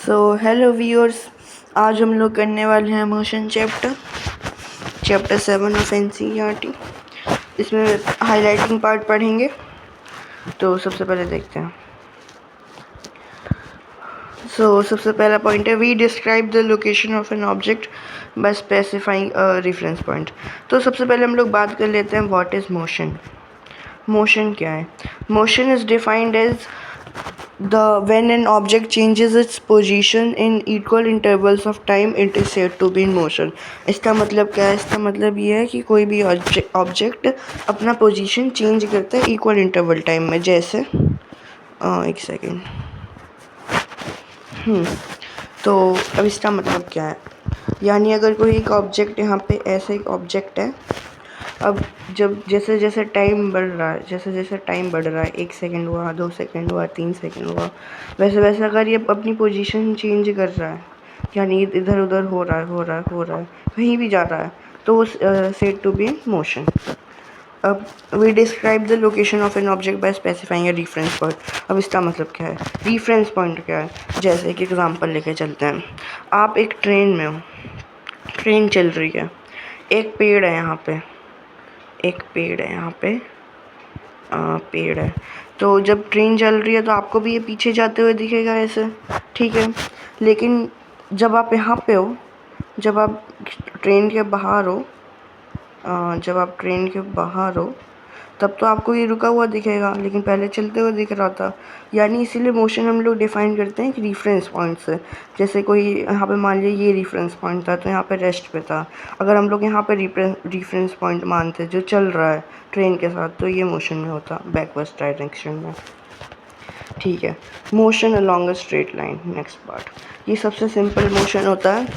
So hello viewers, आज हम लोग करने वाले हैं मोशन चैप्टर 7 ऑफ एनसीईआरटी। इसमें हाइलाइटिंग पार्ट पढ़ेंगे। तो सबसे पहले देखते हैं। सबसे पहला पॉइंट है, we describe the location of an object by specifying a reference point. तो सबसे पहले हम लोग बात कर लेते हैं व्हाट इज़ मोशन। मोशन क्या है? Motion is defined as when an object changes its position in equal intervals of time, it is said to be in motion। इसका मतलब क्या है? इसका मतलब ये है कि कोई भी ऑब्जेक्ट अपना पोजीशन चेंज करता है इक्वल इंटरवल टाइम में। जैसे एक सेकेंड। तो अब इसका मतलब क्या है? यानी अगर कोई एक ऑब्जेक्ट यहाँ पे ऐसा एक ऑब्जेक्ट है, अब जब जैसे जैसे टाइम बढ़ रहा है, एक सेकंड हुआ, 2 सेकंड हुआ, 3 सेकंड हुआ, वैसे वैसे अगर ये अपनी पोजीशन चेंज कर रहा है, यानी इधर उधर हो रहा है, कहीं भी जा रहा है, तो वो said to be in motion. अब we describe the location of an object by specifying a reference point. अब इसका मतलब क्या है? रेफरेंस पॉइंट क्या है? जैसे एक एग्जांपल लेके चलते हैं। आप एक ट्रेन में हो, ट्रेन चल रही है, एक पेड़ है यहाँ पे, पेड़ है। तो जब ट्रेन चल रही है तो आपको भी ये पीछे जाते हुए दिखेगा ऐसे, ठीक है। लेकिन जब आप यहाँ पे हो, जब आप ट्रेन के बाहर हो, तब तो आपको ये रुका हुआ दिखेगा, लेकिन पहले चलते हुए दिख रहा था। यानी इसीलिए मोशन हम लोग डिफाइन करते हैं कि रेफरेंस पॉइंट से। जैसे कोई यहाँ पे मान लिया ये रेफरेंस पॉइंट था, तो यहाँ पे रेस्ट पे था। अगर हम लोग यहाँ पे रेफरेंस पॉइंट मानते जो चल रहा है ट्रेन के साथ, तो ये मोशन में होता, बैकवर्ड डायरेक्शन में, ठीक है। Motion along a straight line, next part. ये सबसे सिंपल मोशन होता है,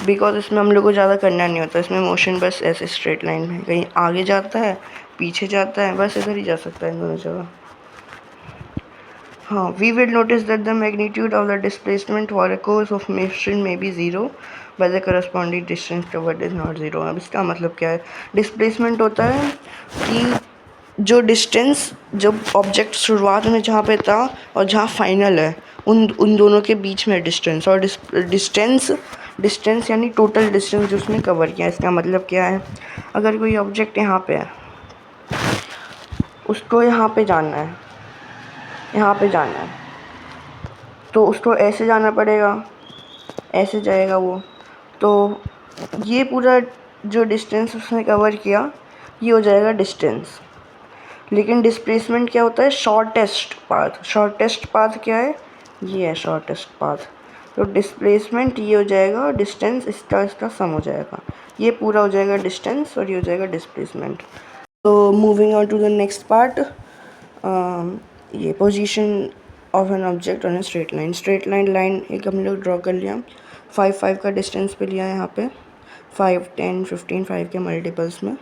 बिकॉज इसमें हम लोग को ज़्यादा करना नहीं होता। इसमें मोशन बस ऐसे स्ट्रेट लाइन में कहीं आगे जाता है, पीछे जाता है, बस इधर ही जा सकता है इन दोनों जगह। हाँ, we will notice that the magnitude of the displacement for a course of motion may be zero by the corresponding distance covered is not zero. अब इसका मतलब क्या है? डिस्प्लेसमेंट होता है कि जो डिस्टेंस, जब ऑब्जेक्ट शुरुआत में जहाँ पे था और जहाँ फाइनल है, उन दोनों के बीच में डिस्टेंस। और डिस्टेंस यानी टोटल डिस्टेंस जो उसने कवर किया। इसका मतलब क्या है? अगर कोई ऑब्जेक्ट यहाँ पे है, उसको यहाँ पे जाना है, तो उसको ऐसे जाना पड़ेगा, ऐसे जाएगा वो। तो ये पूरा जो डिस्टेंस उसने कवर किया, ये हो जाएगा डिस्टेंस। लेकिन डिस्प्लेसमेंट क्या होता है? शॉर्टेस्ट पाथ क्या है? ये है शॉर्टेस्ट पाथ। तो डिस्प्लेसमेंट ये हो जाएगा, डिस्टेंस इसका सम हो जाएगा। ये पूरा हो जाएगा डिस्टेंस और ये हो जाएगा डिस्प्लेसमेंट। तो moving on to the next part, ये position of an object on a straight line एक हम लोग ड्रॉ कर लिया। 5 का डिस्टेंस पे लिया है यहाँ पे, 5, 10, 15, 5 के मल्टीपल्स में।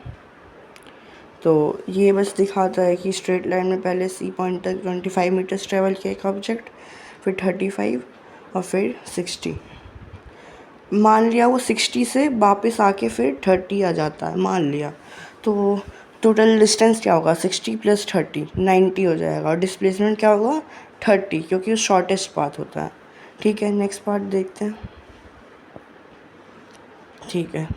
तो ये बस दिखाता है कि स्ट्रेट लाइन में पहले सी पॉइंट तक 25 मीटर्स ट्रेवल किया एक ऑब्जेक्ट, फिर 35 और फिर 60। मान लिया वो 60 से वापस आके फिर 30 आ जाता है, मान लिया। तो टोटल डिस्टेंस क्या होगा? 60 + 30, 90 हो जाएगा। और डिस्प्लेसमेंट क्या होगा? 30, क्योंकि वो शॉर्टेस्ट पाथ होता है, ठीक है। नेक्स्ट पार्ट देखते हैं, ठीक है।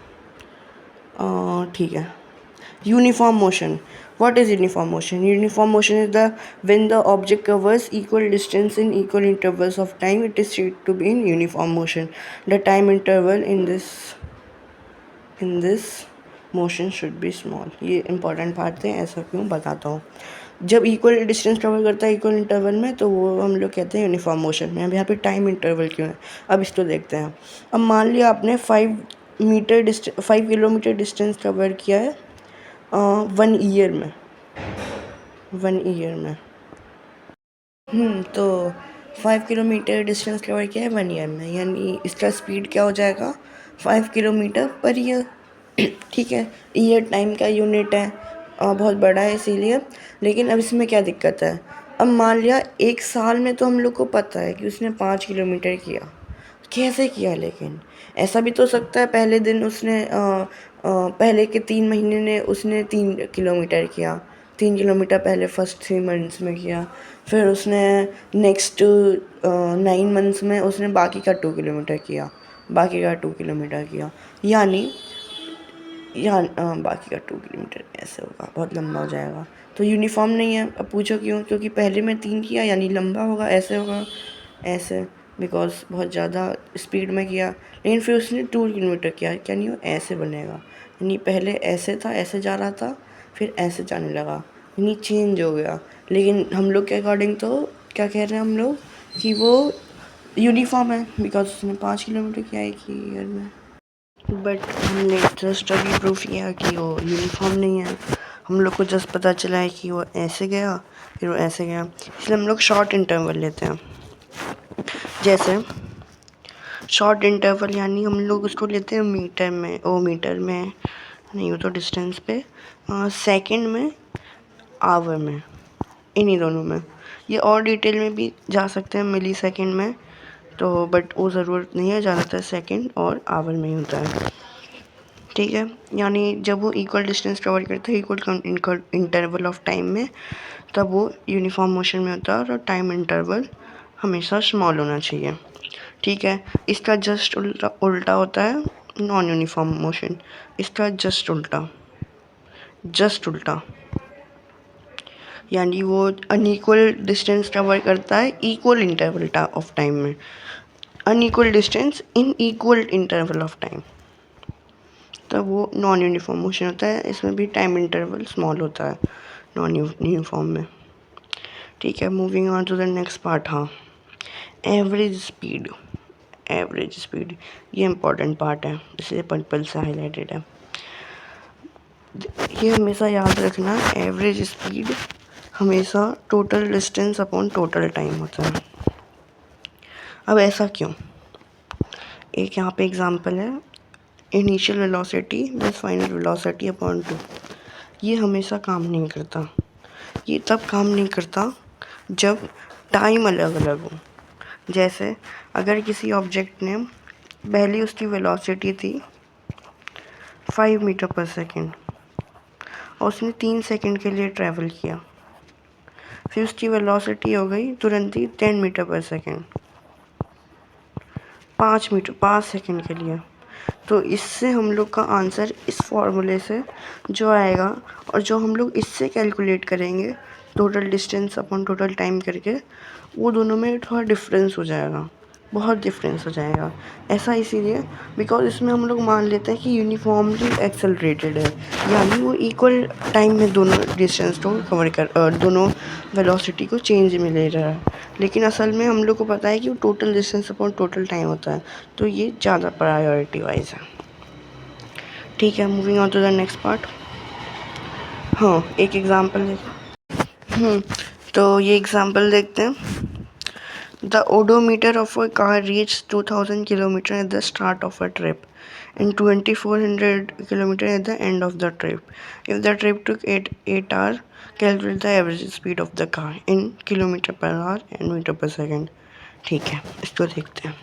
Uniform motion. What is uniform motion? Uniform motion is when the object covers equal distance in equal intervals of time. It is said to be in uniform motion. The time interval in this motion should be small. ये important part है, ऐसा क्यों बताता हूँ। जब equal distance travel करता है equal interval में, तो वो हम लोग कहते हैं यूनिफॉर्म मोशन में। अब यहाँ पे टाइम इंटरवल क्यों है, अब इसको देखते हैं। अब मान लिया आपने 5 किलोमीटर डिस्टेंस कवर किया है 1 ईयर में। तो 5 किलोमीटर डिस्टेंस कवर किया है 1 ईयर में, यानी इसका स्पीड क्या हो जाएगा? 5 किलोमीटर पर ईयर, ठीक है। ईयर टाइम का यूनिट है, बहुत बड़ा है इसीलिए। लेकिन अब इसमें क्या दिक्कत है? अब मान लिया 1 साल में तो हम लोग को पता है कि उसने 5 किलोमीटर किया, कैसे किया? लेकिन ऐसा भी तो सकता है पहले दिन उसने पहले के 3 महीने ने उसने 3 किलोमीटर किया, 3 किलोमीटर पहले फर्स्ट 3 मंथ्स में किया, फिर उसने नेक्स्ट 9 मंथ्स में उसने बाकी का 2 किलोमीटर किया, बाकी का 2 किलोमीटर किया, यानी बाकी का 2 किलोमीटर ऐसे होगा, बहुत लंबा हो जाएगा। तो यूनिफॉर्म नहीं है। अब पूछो क्यों? क्योंकि पहले में 3 किया यानी लंबा होगा, ऐसे होगा, ऐसे, बिकॉज बहुत ज़्यादा स्पीड में किया। लेकिन फिर उसने 2 किलोमीटर किया, क्या नहीं हो ऐसे बनेगा, यानी पहले ऐसे था, ऐसे जा रहा था, फिर ऐसे जाने लगा, यानी चेंज हो गया। लेकिन हम लोग के अकॉर्डिंग तो क्या कह रहे हैं हम लोग कि वो यूनिफॉर्म है, बिकॉज उसने 5 किलोमीटर किया एक ही ईयर में। बट हमने जस्ट अभी प्रूफ किया कि वो यूनिफॉर्म नहीं है। हम लोग को जस्ट पता चला है कि वो ऐसे गया, फिर वो ऐसे गया, इसलिए हम लोग शॉर्ट इंटरवल लेते हैं। जैसे शॉर्ट इंटरवल यानी हम लोग उसको लेते हैं मीटर में, मीटर में नहीं, वो तो डिस्टेंस पे, सेकंड में, आवर में, इन्हीं दोनों में। ये और डिटेल में भी जा सकते हैं मिली सेकेंड में, तो बट वो ज़रूरत नहीं है, ज़्यादातर सेकंड और आवर में ही होता है। ठीक है, यानी जब वो इक्वल डिस्टेंस कवर करता है इक्वल इंटरवल ऑफ टाइम में, तब वो यूनिफॉर्म मोशन में होता है और टाइम इंटरवल हमेशा स्मॉल होना चाहिए। ठीक है, इसका जस्ट उल्टा होता है नॉन यूनिफॉर्म मोशन, इसका जस्ट उल्टा, यानी वो अनइक्वल डिस्टेंस कवर करता है इक्वल इंटरवल ऑफ टाइम में, unequal distance in equal interval of time, तब वो नॉन यूनिफॉर्म मोशन होता है। इसमें भी टाइम इंटरवल स्मॉल होता है नॉन यूनिफॉर्म में। ठीक है, moving on to the next part. हाँ, एवरेज स्पीड, ये इम्पोर्टेंट पार्ट है, इसलिए पर्पल से हाईलाइटेड है। ये हमेशा याद रखना, एवरेज स्पीड हमेशा total distance upon total time होता है। अब ऐसा क्यों? एक यहाँ पे एग्जांपल है, initial velocity plus final velocity upon 2। ये हमेशा काम नहीं करता। ये तब काम नहीं करता जब टाइम अलग अलग हो। जैसे अगर किसी ऑब्जेक्ट ने पहली उसकी वेलोसिटी थी 5 मीटर पर सेकेंड और उसने 3 सेकेंड के लिए ट्रैवल किया, फिर उसकी वेलोसिटी हो गई तुरंत ही 10 मीटर पर सेकेंड 5 सेकेंड के लिए। तो इससे हम लोग का आंसर इस फॉर्मूले से जो आएगा और जो हम लोग इससे कैलकुलेट करेंगे total distance upon total time करके, वो दोनों में थोड़ा डिफरेंस हो जाएगा, बहुत डिफरेंस हो जाएगा। ऐसा इसीलिए बिकॉज इसमें हम लोग मान लेते हैं कि यूनिफॉर्मली एक्सेलरेटेड है, यानी वो इक्वल टाइम में दोनों डिस्टेंस को कवर दोनों वेलोसिटी को चेंज में ले रहा है। लेकिन असल में हम लोग को पता है कि वो total distance upon total time होता है, तो ये ज़्यादा प्रायोरिटी वाइज है। ठीक है, moving on to the next part. हाँ, एक एग्जांपल तो ये एग्जांपल देखते हैं। The odometer of a car reached 2000 km at the start of a trip and 2400 km at the end of the trip. If the trip took 8 hours, calculate the average speed of the car in kilometer per hour and meter per second. ठीक है, इसको देखते हैं।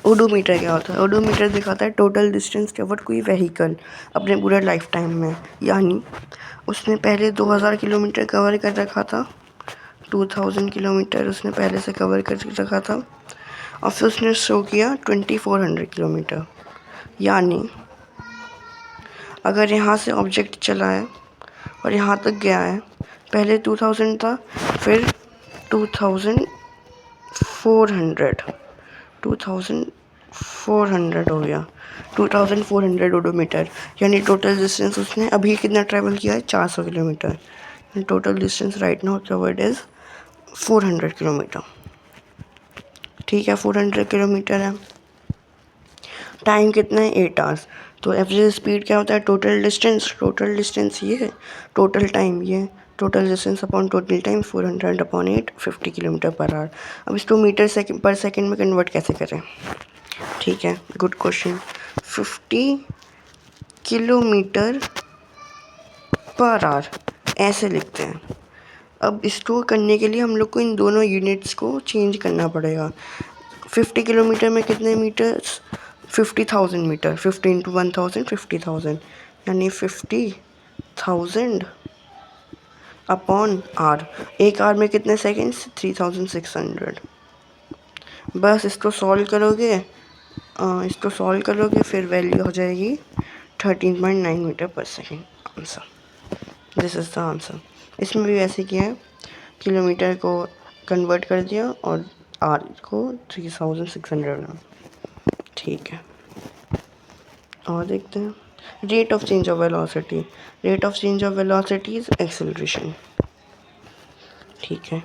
Odometer क्या होता है? Odometer दिखाता है टोटल डिस्टेंस कवर कोई व्हीकल अपने पूरे लाइफ टाइम में, यानी उसने पहले 2000 किलोमीटर कवर कर रखा था, 2000 किलोमीटर उसने पहले से कवर कर रखा था और फिर उसने शो किया 2400 किलोमीटर। यानी अगर यहाँ से ऑब्जेक्ट चला है और यहाँ तक गया है, पहले 2000 था, फिर 2400 हो गया, 2400 ओडोमीटर, यानी टोटल डिस्टेंस उसने अभी कितना ट्रैवल किया है? 400 kilometre. Total distance right now covered is 400 kilometre. ठीक है, 400 किलोमीटर है, टाइम कितना है? 8 आवर्स। तो एवरेज स्पीड क्या होता है? टोटल डिस्टेंस ये है, टोटल टाइम ये, total distance upon total time 400 upon 8, 50 kilometre per hour. अब इसको मीटर पर सेकेंड में कन्वर्ट कैसे करें? ठीक है, good question. 50 kilometre per hour ऐसे लिखते हैं। अब इसको करने के लिए हम लोग को इन दोनों यूनिट्स को चेंज करना पड़ेगा। 50 किलोमीटर में कितने मीटर्स? 50,000 मीटर, 50 इंटू 1000 50,000, यानी 50,000 अपॉन आर। एक आर में कितने सेकेंड्स? 3600। बस इसको सॉल्व करोगे फिर वैल्यू हो जाएगी 13.9 मीटर पर second. Answer, this is the answer. इसमें भी वैसे किया है, किलोमीटर को कन्वर्ट कर दिया और आर को 3600 में। ठीक है, और देखते हैं rate of change of velocity. Rate of change of velocity is acceleration. ठीक है,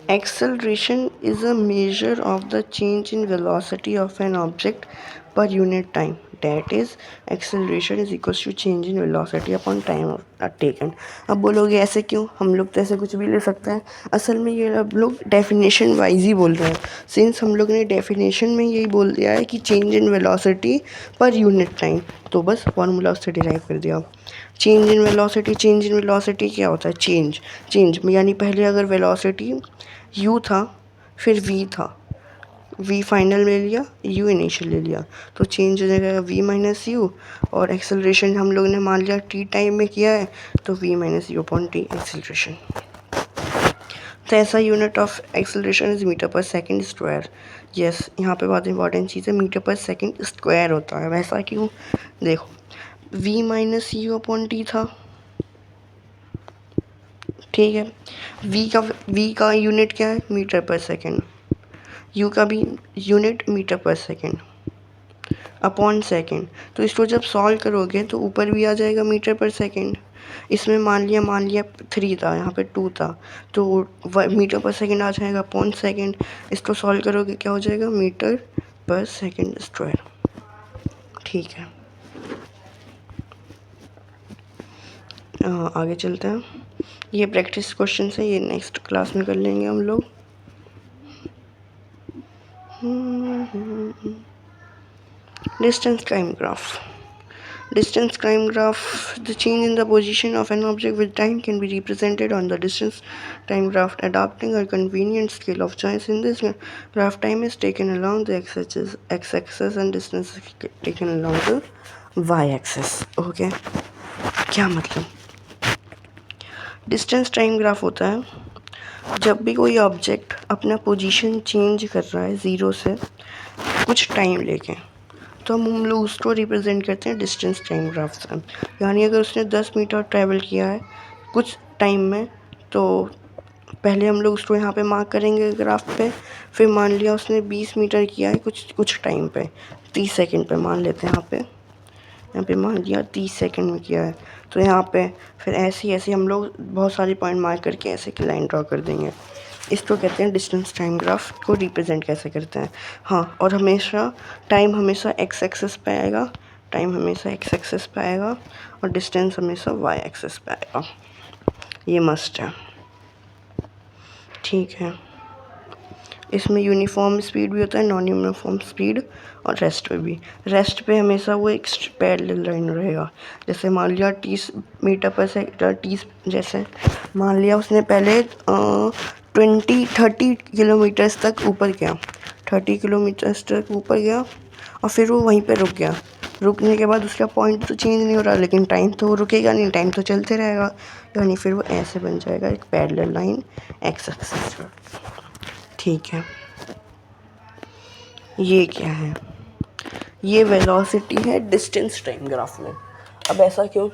acceleration is a measure of the change in velocity of an object per unit time. That is, acceleration is equals to change in velocity upon time taken. अब बोलोगे ऐसे क्यों? हम लोग तो ऐसे कुछ भी ले सकते हैं। असल में ये अब लोग डेफिनेशन वाइज ही बोल रहे हैं। सिंस हम लोग ने डेफिनेशन में यही बोल दिया है कि change in velocity per unit time, तो बस फॉर्मूला उससे डिराइव कर दिया। चेंज इन वेलोसिटी क्या होता है? चेंज यानी पहले अगर वेलोसिटी u था, फिर v था, v फाइनल ले लिया, u इनिशियल ले लिया, तो चेंज हो जाएगा v माइनस यू। और एक्सेलरेशन हम लोग ने मान लिया t टाइम में किया है, तो v minus u upon t acceleration. तो ऐसा unit of acceleration is metre per second square. Yes, यहाँ पे बहुत इंपॉर्टेंट चीज़ है, मीटर पर सेकंड स्क्वायर होता है। वैसा क्यों? देखो, v minus u upon T था, ठीक है। v का यूनिट क्या है? Metre per second. u का भी unit metre per second upon second. तो इसको जब सॉल्व करोगे तो ऊपर भी आ जाएगा मीटर पर सेकंड। इसमें मान लिया 3 था, यहाँ पे 2 था, तो मीटर पर सेकंड आ जाएगा अपॉन सेकंड। इसको सॉल्व करोगे क्या हो जाएगा? Metre per second square. ठीक है, आगे चलते हैं। ये प्रैक्टिस क्वेश्चन है, ये नेक्स्ट क्लास में कर लेंगे हम लोग। Distance time graph. Distance time graph, the change in the position of an object with time can be represented on the distance time graph adapting a convenient scale of choice. In this graph, time is taken along the x-axis and distance is taken along the y-axis. Okay, क्या मतलब? Distance time graph होता है जब भी कोई object अपना position change कर रहा है ज़ीरो से कुछ टाइम लेके, तो हम लोग उसको रिप्रेजेंट करते हैं डिस्टेंस टाइम ग्राफ से। यानी अगर उसने 10 मीटर ट्रैवल किया है कुछ टाइम में, तो पहले हम लोग उसको यहाँ पे मार्क करेंगे ग्राफ पे। फिर मान लिया उसने 20 मीटर किया है कुछ टाइम पे, 30 सेकंड पे मान लेते हैं। यहाँ पे मान लिया 30 सेकंड में किया है, तो यहाँ पे फिर ऐसे हम लोग बहुत सारे पॉइंट मार्क करके ऐसे की लाइन ड्रॉ कर देंगे। इसको कहते हैं डिस्टेंस टाइम ग्राफ को रिप्रेजेंट कैसे करते हैं। हाँ, और टाइम हमेशा एक्स एक्सिस पे आएगा, और डिस्टेंस हमेशा वाई एक्सिस पे आएगा। ये मस्ट है, ठीक है। इसमें यूनिफॉर्म स्पीड भी होता है, नॉन यूनिफॉर्म स्पीड, और रेस्ट पे भी। रेस्ट पे हमेशा वो एक पैरेलल लाइन रहेगा। जैसे मान लिया 30 मीटर पर सेकंड, जैसे मान लिया उसने पहले 30 किलोमीटर्स तक ऊपर गया, 30 किलोमीटर्स तक ऊपर गया, और फिर वो वहीं पे रुक गया। रुकने के बाद उसका पॉइंट तो चेंज नहीं हो रहा, लेकिन टाइम तो रुकेगा नहीं, टाइम तो चलते रहेगा। यानी फिर वो ऐसे बन जाएगा एक पैरेलल लाइन एक्स एक्सिस पर। ठीक है, ये क्या है? ये वेलोसिटी है डिस्टेंस टाइम ग्राफ में। अब ऐसा क्यों?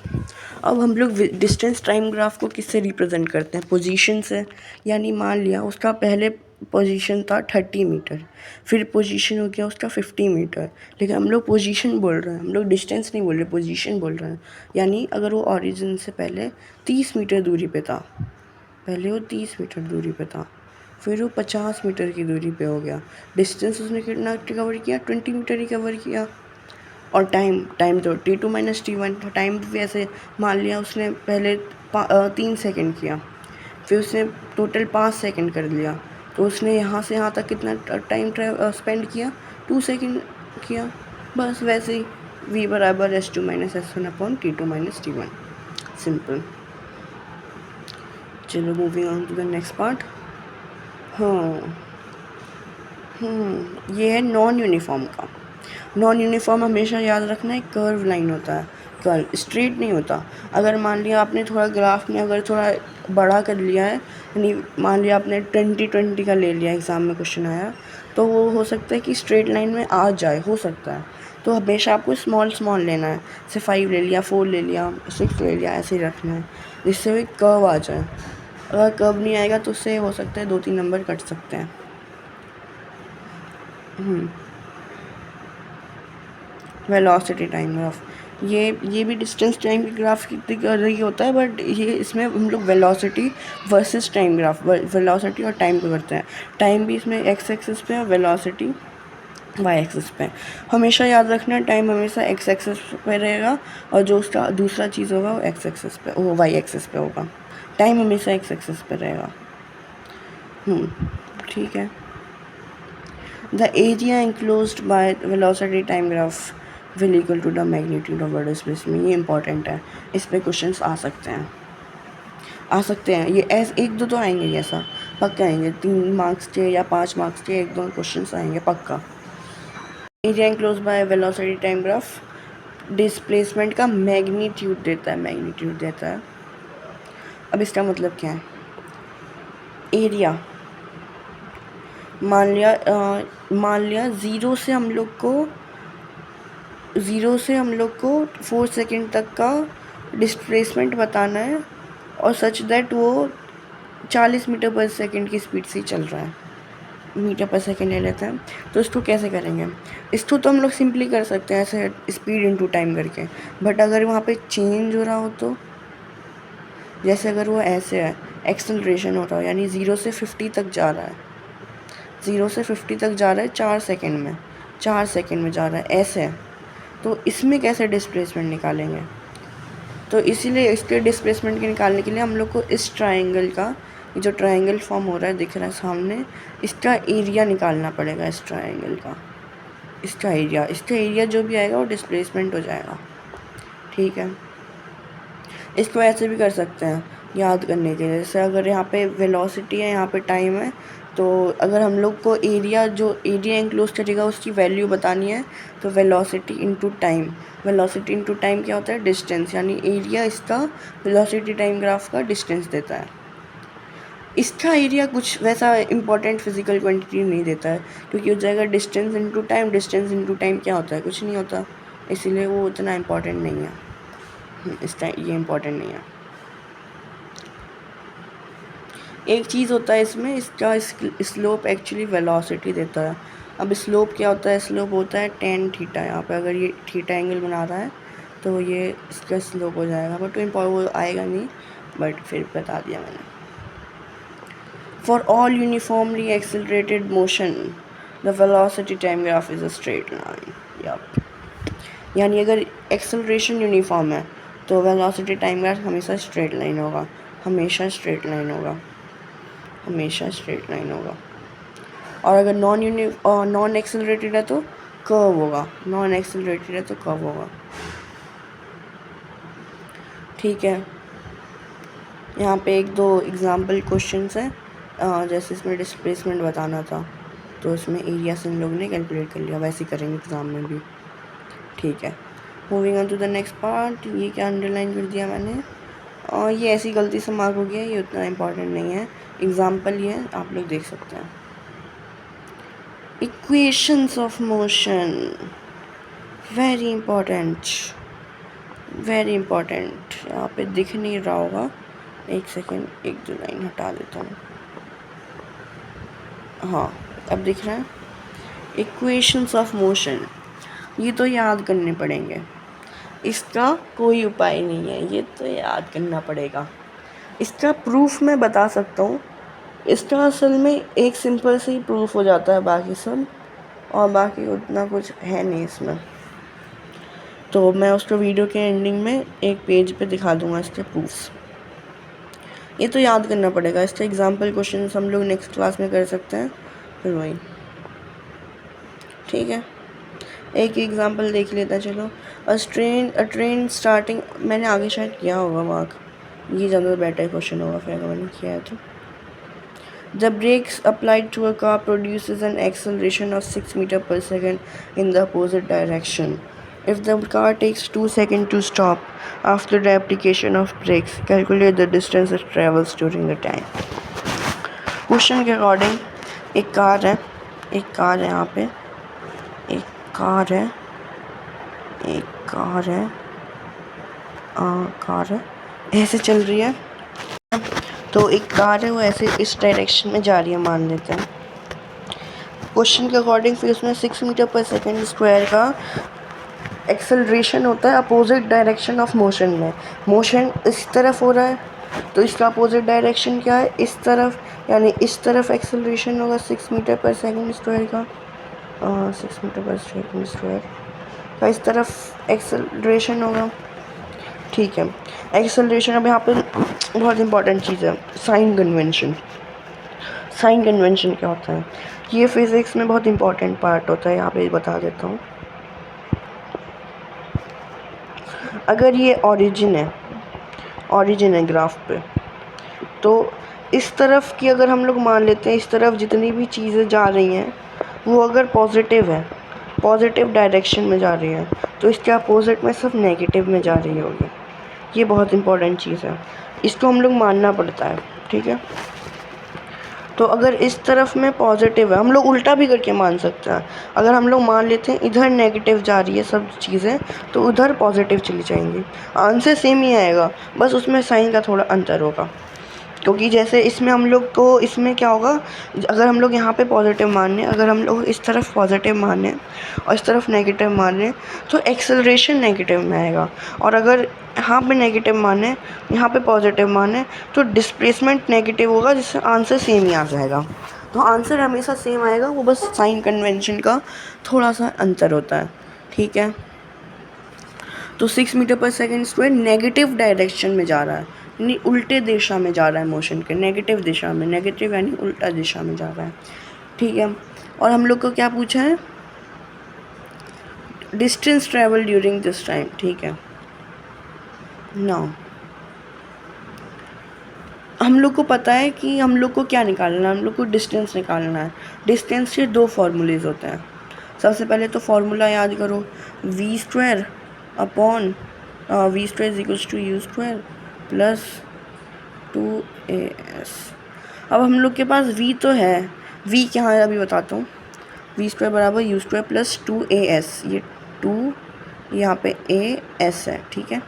अब हम लोग डिस्टेंस टाइम ग्राफ को किससे रिप्रेजेंट करते हैं? पोजीशन से। यानी मान लिया उसका पहले पोजीशन था 30 मीटर, फिर पोजीशन हो गया उसका 50 मीटर, लेकिन हम लोग पोजीशन बोल रहे हैं, हम लोग डिस्टेंस नहीं बोल रहे, पोजीशन बोल रहे हैं। यानी अगर वो ओरिजिन से पहले 30 मीटर दूरी पे था, फिर वो 50 मीटर की दूरी पे हो गया, डिस्टेंस उसने कितना रिकवर किया? 20 मीटर रिकवर किया। और टाइम तो T2 माइनस T1, टाइम भी ऐसे मान लिया उसने पहले 3 सेकंड किया, फिर उसने टोटल 5 सेकंड कर लिया, तो उसने यहाँ से यहाँ तक कितना टाइम स्पेंड किया? 2 सेकंड किया। बस वैसे ही v बराबर S2 minus S1 upon T2 minus T1, simple. चलो moving on to the next part. हाँ, ये है नॉन यूनिफॉर्म का। नॉन यूनिफॉर्म हमेशा याद रखना एक कर्व लाइन होता है। कर्व, स्ट्रेट नहीं होता। अगर मान लिया आपने थोड़ा ग्राफ में अगर थोड़ा बड़ा कर लिया है, यानी मान लिया आपने 20-20 का ले लिया, एग्ज़ाम में क्वेश्चन आया, तो वो हो सकता है कि स्ट्रेट लाइन में आ जाए, हो सकता है। तो हमेशा आपको स्मॉल स्मॉल लेना है, जैसे 5 ले लिया, 4 ले लिया, 6 ले लिया, ऐसे ही रखना है जिससे वो कर्व आ जाए। अगर कर्व नहीं आएगा तो उससे हो सकता है 2-3 नंबर कट सकते हैं। वेलोसिटी टाइम ग्राफ, ये भी डिस्टेंस टाइम की ग्राफ की तरह ही होता है, बट ये इसमें हम लोग velocity versus time graph, velocity और टाइम को करते हैं। टाइम भी इसमें एक्स एक्सिस पे और वेलोसिटी वाई एक्सिस पे। हमेशा याद रखना, टाइम हमेशा एक्स एक्सिस पे रहेगा और जो उसका दूसरा चीज़ होगा वो एक्स एक्सिस पे, वो वाई एक्सिस पे होगा। टाइम हमेशा एक्स एक्सिस पे रहेगा। ठीक है। The area enclosed by velocity time graph will equal to the magnitude of the displacement। ये इंपॉर्टेंट है, इस पे क्वेश्चंस आ सकते हैं। ये ऐसे 1-2 तो आएंगे, ऐसा पक्का आएंगे, 3 मार्क्स के या 5 मार्क्स के 1-2 क्वेश्चंस आएंगे पक्का। Area enclose by velocity time graph displacement का मैग्नीट्यूड देता है। अब इसका मतलब क्या है? एरिया मान लिया ज़ीरो से हम लोग को 4 सेकेंड तक का डिस्प्लेसमेंट बताना है, और सच दैट वो 40 मीटर पर सेकेंड की स्पीड से चल रहा है, मीटर पर सेकेंड ले लेते हैं। तो इसको कैसे करेंगे? इसको तो हम लोग सिंपली कर सकते हैं ऐसे स्पीड इनटू टाइम करके, बट अगर वहाँ पे चेंज हो रहा हो तो, जैसे अगर वो ऐसे है, एक्सेलरेशन हो रहा हो, यानी 0 से 50 तक जा रहा है, 4 सेकेंड में जा रहा है, ऐसे है, तो इसमें कैसे डिस्प्लेसमेंट निकालेंगे? तो इसीलिए इसके डिस्प्लेसमेंट के निकालने के लिए हम लोग को इस ट्रायंगल का, जो ट्रायंगल फॉर्म हो रहा है दिख रहा है सामने, इसका एरिया निकालना पड़ेगा। इस ट्रायंगल का इसका एरिया जो भी आएगा वो डिस्प्लेसमेंट हो जाएगा। ठीक है। इसको ऐसे भी कर सकते हैं याद करने के लिए, जैसे अगर यहाँ पे वेलोसिटी है, यहाँ पे टाइम है, तो अगर हम लोग को एरिया एंक्लोज करेगा उसकी वैल्यू बतानी है, तो वेलोसिटी इनटू टाइम क्या होता है? डिस्टेंस, यानी एरिया इसका वेलोसिटी टाइम ग्राफ का डिस्टेंस देता है। इसका एरिया कुछ वैसा इंपॉर्टेंट फिजिकल क्वांटिटी नहीं देता है, क्योंकि हो जाएगा डिस्टेंस इनटू टाइम क्या होता है? कुछ नहीं होता, इसीलिए वो उतना इम्पोर्टेंट नहीं है। ये इम्पोर्टेंट नहीं है। एक चीज़ होता है इसमें, इसका स्लोप एक्चुअली वेलोसिटी देता है। अब स्लोप क्या होता है? स्लोप होता है tan थीटा। यहाँ पे अगर ये थीटा एंगल बना रहा है तो ये इसका स्लोप हो जाएगा, बट वो आएगा नहीं, बट फिर बता दिया मैंने। For all uniformly accelerated motion the velocity time graph is a straight line. यानी अगर एक्सेलरेशन यूनिफॉर्म है तो वेलोसिटी टाइम ग्राफ हमेशा स्ट्रेट लाइन होगा, हमेशा स्ट्रेट लाइन होगा। और अगर नॉन एक्सेलरेटेड है तो कर्व होगा। ठीक है। यहाँ पे 1-2 एग्जाम्पल क्वेश्चंस हैं, जैसे इसमें डिस्प्लेसमेंट बताना था तो इसमें एरिया से हम लोग ने कैलकुलेट कर लिया, वैसे करेंगे एग्ज़ाम में भी। ठीक है। Moving on to the next part. ये क्या अंडरलाइन कर दिया मैंने, और ये ऐसी गलती से मार्क हो गया, ये उतना इम्पॉर्टेंट नहीं है। एग्जाम्पल ये है, आप लोग देख सकते हैं। Equations of motion, very important. यहाँ पे दिख नहीं रहा होगा, एक सेकेंड, 1-2 लाइन हटा देता हूँ। हाँ, अब दिख रहा है। इक्वेशंस ऑफ मोशन, ये तो याद करने पड़ेंगे, इसका कोई उपाय नहीं है, ये तो याद करना पड़ेगा। इसका प्रूफ मैं बता सकता हूँ, इसका असल में एक सिंपल से ही प्रूफ हो जाता है, बाकी सब और बाकी उतना कुछ है नहीं इसमें। तो मैं उसको वीडियो के एंडिंग में एक पेज पे दिखा दूँगा इसके प्रूफ्स। ये तो याद करना पड़ेगा। इसके एग्जाम्पल क्वेश्चन हम लोग नेक्स्ट क्लास में कर सकते हैं, फिर वही। ठीक है, एक एग्जांपल देख लेता है। चलो, अ ट्रेन स्टार्टिंग, मैंने आगे शायद किया होगा मार्क, ये ज़्यादा बेटर क्वेश्चन होगा फिर अगर मैंने किया है तो। The brakes applied to a car produces an acceleration of 6 meter per second in the opposite direction. If the car takes 2 seconds to stop after the application of brakes, calculate the distance it travels during the time. Question के according एक car है यहाँ पे, एक car है ऐसे चल रही है। तो एक कार है वो ऐसे इस डायरेक्शन में जा रही है मान लेते हैं। क्वेश्चन के अकॉर्डिंग फिर उसमें 6 मीटर पर सेकेंड स्क्वायर का एक्सेलरेशन होता है अपोजिट डायरेक्शन ऑफ मोशन में। मोशन इस तरफ हो रहा है तो इसका अपोजिट डायरेक्शन क्या है, इस तरफ, यानी इस तरफ एक्सेलरेशन होगा 6 मीटर पर सेकेंड स्क्वायर का, 6 मीटर पर सेकेंड स्क्वायर का इस तरफ एक्सेलरेशन होगा। ठीक है, एक्सेलरेशन। अब यहाँ पे बहुत इंपॉर्टेंट चीज़ है साइन कन्वेंशन। साइन कन्वेंशन क्या होता है, ये फिज़िक्स में बहुत इंपॉर्टेंट पार्ट होता है, यहाँ पे बता देता हूँ। अगर ये ओरिजिन है ग्राफ पे, तो इस तरफ की अगर हम लोग मान लेते हैं, इस तरफ जितनी भी चीज़ें जा रही हैं वो अगर पॉजिटिव है, पॉजिटिव डायरेक्शन में जा रही है, तो इसके अपोजिट में सब नेगेटिव में जा रही होगी। ये बहुत इंपॉर्टेंट चीज़ है, इसको हम लोग मानना पड़ता है। ठीक है, तो अगर इस तरफ में पॉजिटिव है, हम लोग उल्टा भी करके मान सकते हैं। अगर हम लोग मान लेते हैं इधर नेगेटिव जा रही है सब चीज़ें, तो उधर पॉजिटिव चली जाएंगी, आंसर सेम ही आएगा, बस उसमें साइन का थोड़ा अंतर होगा। क्योंकि जैसे इसमें हम लोग को, इसमें क्या होगा, अगर हम लोग यहाँ पे पॉजिटिव मान लें, अगर हम लोग इस तरफ पॉजिटिव मान लें और इस तरफ नेगेटिव मान लें, तो एक्सेलरेशन नेगेटिव में आएगा। और अगर यहाँ पे नेगेटिव माने, यहाँ पे पॉजिटिव माने, तो डिस्प्लेसमेंट नेगेटिव होगा, जिससे आंसर सेम ही आ जाएगा। तो आंसर हमेशा सेम आएगा, वो बस साइन कन्वेंशन का थोड़ा सा अंतर होता है। ठीक है, तो 6 मीटर पर सेकेंड स्क्वायर नेगेटिव डायरेक्शन में जा रहा है, यानी उल्टे दिशा में जा रहा है मोशन के, नेगेटिव दिशा में, नेगेटिव यानी उल्टा दिशा में जा रहा है। ठीक है, और हम लोग को क्या पूछा है, distance travel during this time. ठीक है, नाउ हम लोग को पता है कि हम लोग को क्या निकालना है, हम लोग को डिस्टेंस निकालना है। डिस्टेंस के दो फार्मूलेज होते हैं। सबसे पहले तो फार्मूला याद करो, v square upon v square is equals to u square plus 2as। अब हम लोग के पास v तो है, v क्या है अभी बताता हूँ। वी स्क्वायर बराबर यू स्क्वायर प्लस 2as, ये 2 यहाँ पे as है। ठीक है,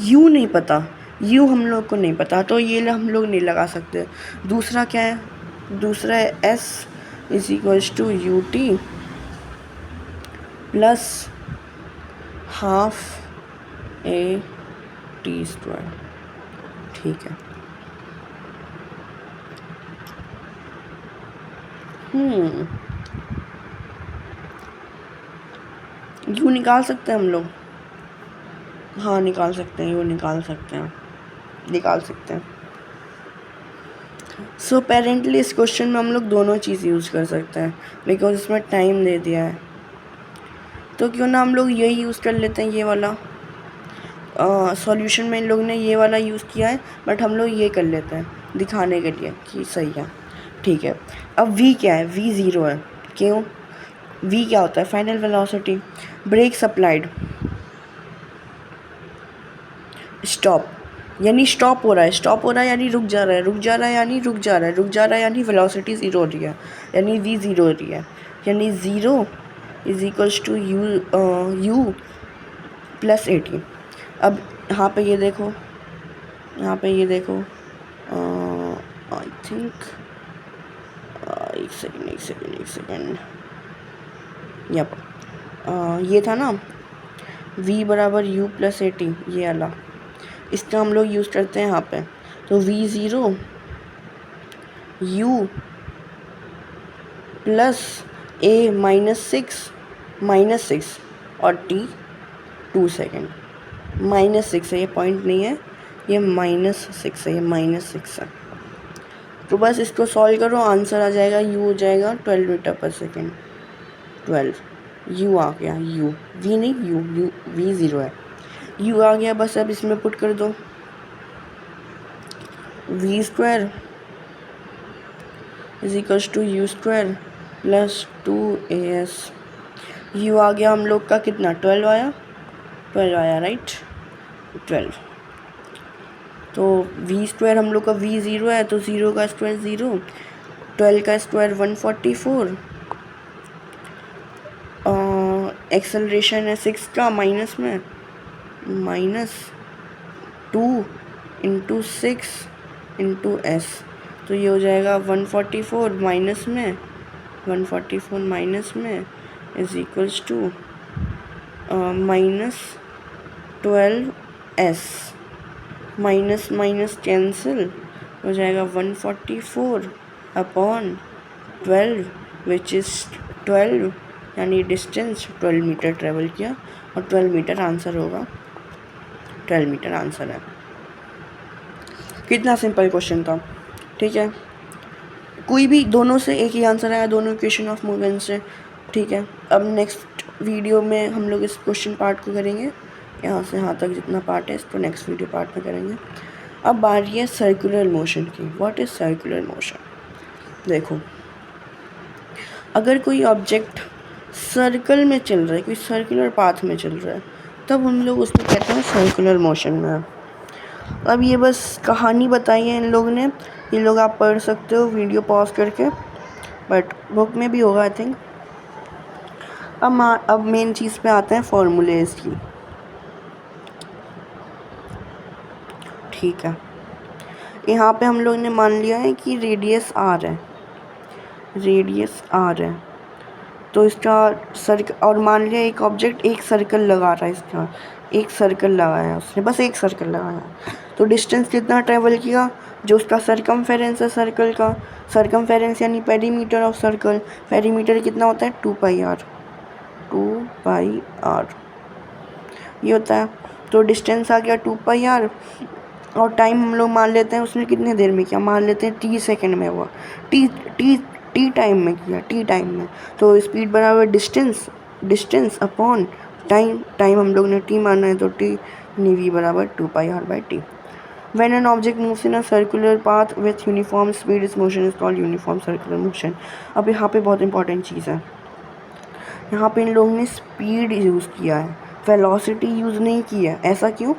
u नहीं पता, u हम लोग को नहीं पता, तो ये हम लोग नहीं लगा सकते। दूसरा क्या है, दूसरा है s is equals to u t plus half a t square. ठीक है, यू निकाल सकते हैं हम लोग, हाँ निकाल सकते हैं, यू निकाल सकते हैं। सो अपेरेंटली इस क्वेश्चन में हम लोग दोनों चीज़ यूज़ कर सकते हैं, बिकॉज इसमें टाइम दे दिया है। तो क्यों ना हम लोग यही यूज़ कर लेते हैं, ये वाला। सॉल्यूशन में इन लोग ने ये वाला यूज़ किया है, बट हम लोग ये कर लेते हैं दिखाने के लिए कि सही है। ठीक है, अब v क्या है, v 0 है। क्यों, v क्या होता है, final velocity. Brake applied, stop यानी स्टॉप हो रहा है यानी रुक जा रहा है यानी वेलोसिटी ज़ीरो हो रही है, यानी v 0 हो रही है, यानी 0 is equals to u plus 18। अब यहाँ पे ये देखो, आई थिंक एक सेकेंड ये था ना v बराबर u प्लस 18, ये वाला, इसका हम लोग यूज़ करते हैं यहाँ पे। तो v 0 u प्लस a -6 और t 2 सेकेंड। -6 है, ये पॉइंट नहीं है, ये -6 है, ये -6 है। तो बस इसको सॉल्व करो, आंसर आ जाएगा, u हो जाएगा 12 मीटर पर सेकेंड। 12 u आ गया, u v नहीं, u v 0 है, u आ गया। बस अब इसमें पुट कर दो, v square is equals to u square plus 2as। U आ गया हम लोग का कितना 12 आया, 12 आया राइट 12। तो वी स्क्वायर हम लोग का वी ज़ीरो है तो ज़ीरो का स्क्वायर ज़ीरो, 12 का स्क्वायर 144, एक्सेलरेशन है 6 का माइनस में -2 × 6 × s, तो ये हो जाएगा 144 माइनस में 144 माइनस में is equals to -12s, minus minus cancel हो जाएगा 144 अपॉन 12 विच इज़ 12, यानी डिस्टेंस 12 मीटर ट्रेवल किया और 12 मीटर आंसर होगा, 12 मीटर आंसर है। कितना सिंपल क्वेश्चन था, ठीक है। कोई भी दोनों से एक ही आंसर आया, दोनों इक्वेशन ऑफ मोशन से, ठीक है। अब नेक्स्ट वीडियो में हम लोग इस क्वेश्चन पार्ट को करेंगे, यहाँ से यहाँ तक जितना पार्ट है इसको नेक्स्ट वीडियो पार्ट में करेंगे। अब बारी है सर्कुलर मोशन की। What is circular motion? देखो, अगर कोई ऑब्जेक्ट सर्कल में चल रहा है, कोई सर्कुलर पाथ में चल रहा है, तब हम लोग उसको कहते हैं सर्कुलर मोशन में। अब ये बस कहानी बताई है इन लोगों ने, ये लोग आप पढ़ सकते हो वीडियो पॉज करके, बट बुक में भी होगा आई थिंक। अब मेन चीज़ पे आते हैं फॉर्मूलेज की, ठीक है। यहाँ पे हम लोग ने मान लिया है कि रेडियस आर है, रेडियस आर है, तो इसका और मान लिया एक ऑब्जेक्ट एक सर्कल लगा रहा है, इसका एक सर्कल लगाया उसने, बस एक सर्कल लगाया, तो डिस्टेंस कितना ट्रेवल किया, जो उसका सरकमफेरेंस है सर्कल का, सरकमफेरेंस यानी पेरीमीटर ऑफ सर्कल, पेरीमीटर कितना होता है 2πr, 2πr ये होता है। तो डिस्टेंस आ गया 2πr, और टाइम हम लोग मान लेते हैं उसने कितने देर में किया, मान लेते हैं t सेकेंड में हुआ, टी टाइम में किया, टी टाइम में, तो स्पीड बराबर डिस्टेंस अपॉन टाइम हम लोग ने t माना है तो t यानी v बराबर 2πr/t। When an object moves in a circular path with uniform speed, its motion is called uniform circular motion। अब यहाँ पे बहुत इंपॉर्टेंट चीज़ है, यहाँ पे इन लोगों ने स्पीड यूज़ किया है, वेलोसिटी यूज़ नहीं की है। ऐसा क्यों?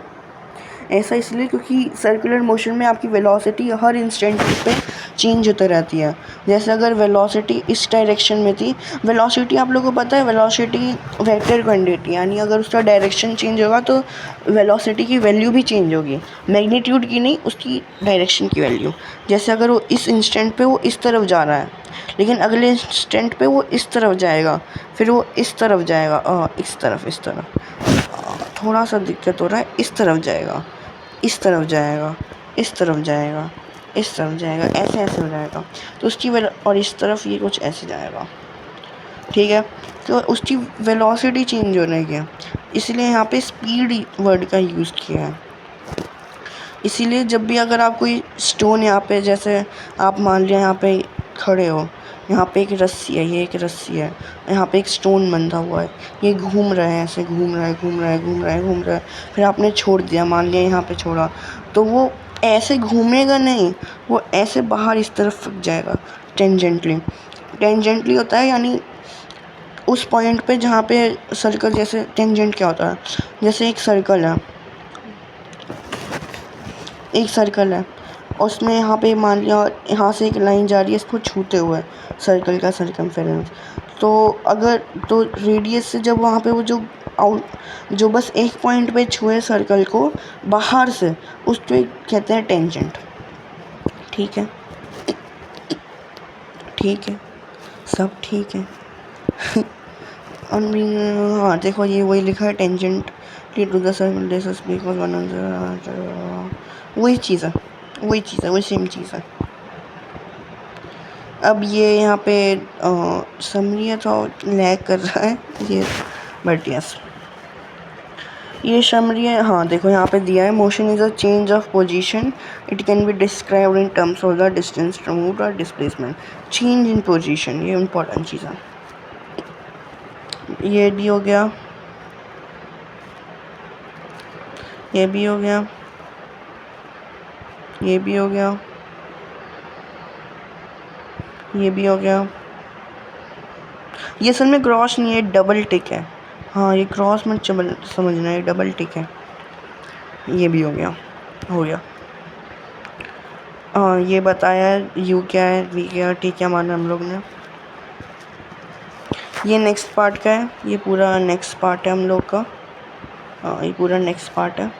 ऐसा इसलिए क्योंकि सर्कुलर मोशन में आपकी वेलोसिटी हर इंस्टेंट पे चेंज होती रहती है। जैसे अगर वेलोसिटी इस डायरेक्शन में थी, वेलोसिटी आप लोगों को पता है वेलोसिटी वेक्टर क्वांटिटी, यानी अगर उसका डायरेक्शन चेंज होगा तो वेलोसिटी की वैल्यू भी चेंज होगी, मैग्नीट्यूड की नहीं, उसकी डायरेक्शन की वैल्यू। जैसे अगर वो इस इंस्टेंट पे वो इस तरफ जा रहा है, लेकिन अगले इंस्टेंट पे वो इस तरफ जाएगा, फिर वो इस तरफ जाएगा, इस तरफ थोड़ा सा दिक्कत हो रहा है, इस तरफ जाएगा, इस तरफ जाएगा, इस तरफ जाएगा, इस तरफ जाएगा, ऐसे ऐसे हो जाएगा, तो उसकी और इस तरफ ये कुछ ऐसे जाएगा, ठीक है। तो उसकी वेलोसिटी चेंज होने की, इसलिए यहाँ पे स्पीड वर्ड का यूज़ किया है। इसीलिए जब भी अगर आप कोई स्टोन यहाँ पे, जैसे आप मान लिया यहाँ पे खड़े हो, यहाँ पे एक रस्सी है, ये एक रस्सी है, यहाँ पे एक स्टोन बंधा हुआ है, ये घूम रहा है, ऐसे घूम रहा है, फिर आपने छोड़ दिया, मान लिया यहाँ पे छोड़ा, तो वो ऐसे घूमेगा नहीं, वो ऐसे बाहर इस तरफ जाएगा, टेंजेंटली होता है, यानी उस पॉइंट पे जहाँ पे सर्कल, जैसे टेंजेंट क्या होता है, जैसे एक सर्कल है, उसमें यहाँ पे मान लिया यहाँ से एक लाइन जा रही है इसको छूते हुए, सर्कल का सरकमफेरेंस, तो अगर तो रेडियस से जब वहाँ पे वो जो बस एक पॉइंट पे छुए सर्कल को बाहर से, उसको कहते हैं टेंजेंट, ठीक है, सब ठीक है। और हाँ देखो, ये वही लिखा है, tangent to the circle distance because one वही चीज़ है, वही सेम चीज़ है। अब ये यहाँ पे समरी है तो लैग कर रहा है ये, बट यस ये समरी है। हाँ देखो यहाँ पे दिया है, motion is a change of position, it can be described in terms of the distance removed और डिस्प्लेसमेंट, चेंज इन पोजीशन, ये इम्पोर्टेंट चीज़ है। ये भी हो गया, ये भी हो गया, ये भी हो गया, ये भी हो गया। ये असल में क्रॉस नहीं है, डबल टिक है। हाँ ये क्रॉस मत समझना, ये डबल टिक है। ये भी हो गया। हाँ ये बताया यू क्या है, वी क्या है, टी क्या माना हम लोग ने। ये नेक्स्ट पार्ट का है, ये पूरा नेक्स्ट पार्ट है हम लोग का। हाँ ये पूरा नेक्स्ट पार्ट है।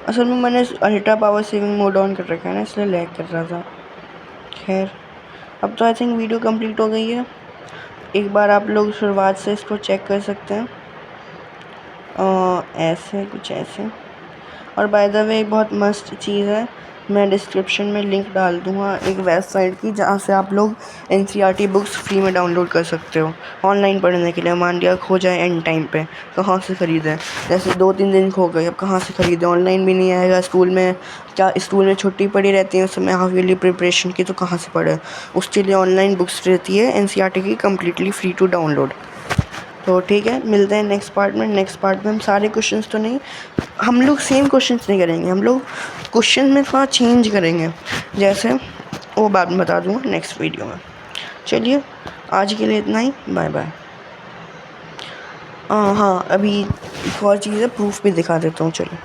असल में मैंने ultra power saving mode on कर रखा है ना, इसलिए लैग कर रहा था। खैर अब तो आई थिंक वीडियो कंप्लीट हो गई है। एक बार आप लोग शुरुआत से इसको चेक कर सकते हैं। ऐसे कुछ ऐसे। और बाय द वे एक बहुत मस्त चीज़ है, मैं डिस्क्रिप्शन में लिंक डाल दूँगा एक वेबसाइट की, जहाँ से आप लोग NCERT बुक्स फ्री में डाउनलोड कर सकते हो ऑनलाइन पढ़ने के लिए। मान लिया खो जाए एंड टाइम पे, कहाँ से ख़रीदें? जैसे 2-3 दिन खो गए, अब कहाँ से ख़रीदें? ऑनलाइन भी नहीं आएगा। स्कूल में क्या, स्कूल में छुट्टी पड़ी रहती है उस समय हाफ ईयरली प्रिपरेशन की, तो कहाँ से पढ़े? उसके लिए ऑनलाइन बुक्स रहती है NCERT की, कम्प्लीटली फ्री टू डाउनलोड। तो ठीक है, मिलते हैं नेक्स्ट पार्ट में। नेक्स्ट पार्ट में हम सारे क्वेश्चंस तो नहीं, हम लोग सेम क्वेश्चंस नहीं करेंगे, हम लोग क्वेश्चन में थोड़ा चेंज करेंगे, जैसे वो बाद में बता दूँगा नेक्स्ट वीडियो में। चलिए आज के लिए इतना ही, बाय बाय। हाँ अभी एक और चीज़ है, प्रूफ भी दिखा देता हूँ, चलो।